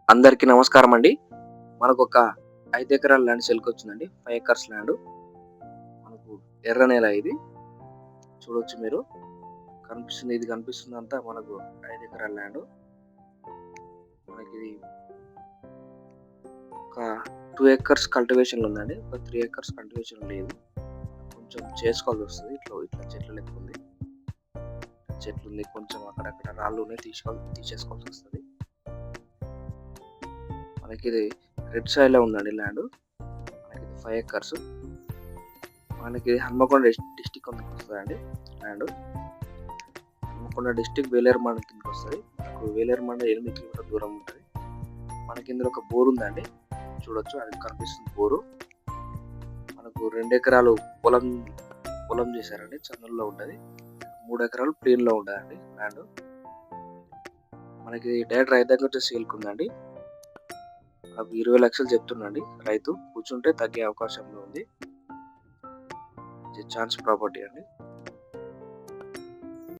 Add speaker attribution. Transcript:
Speaker 1: అందరికీ నమస్కారం అండి. మనకొక 5 ఎకరాల ల్యాండ్ సేల్‌కొచ్చిందండి. 5 acres land. మనకు ఎర్ర నేల ఇది. చూడొచ్చు మీరు. ఇది కనిపిస్తుందంతా మనకు 5 ఎకరాల ల్యాండు. మనకిది ఒక 2 ఎకర్స్ కల్టివేషన్‌లో ఉందండి. ఒక 3 ఎకర్స్ కల్టివేషన్ లేదు. కొంచెం చేసుకోవాల్సొస్తది. ఇట్లా చెట్ల లెక్కుంది. చెట్లుంది. కొంచెం అక్కడక్కడ రాళ్ళున్నాయి. తీసేసుకోవాల్సొస్తది. మనకిది రెడ్ సాయిల్‌లో ఉందండి ల్యాండు. మనకిది 5 ఎకర్స్. మనకి హన్మకొండ డిస్ట్రిక్ట్ వస్తదండి ల్యాండ్. హన్మకొండ డిస్ట్రిక్ట్ వేలేరు మండలం కిందకి వస్తది. మనకు వేలేరు మండలం 8 కిలోమీటర్ల దూరం ఉంటది. మనకి ఇందులో ఒక బోర్ ఉందండి. చూడొచ్చు అది కనిపిస్తుంది బోరు. మనకు 2 ఎకరాలు పొలం చేశారండి. చదునులో ఉంటది. 3 ఎకరాలు ప్లేన్‌లో ఉంటదండి ల్యాండ్. మనకి డైరెక్ట్ రైతు దగ్గర నుంచి సేల్‌కుందండి. నాకు 20 లక్షలు చెప్తున్నాండి రైతు. కూర్చుంటే తగ్గే అవకాశం ఉంది. ఇది ఛాన్స్ ప్రాపర్టీ అండి.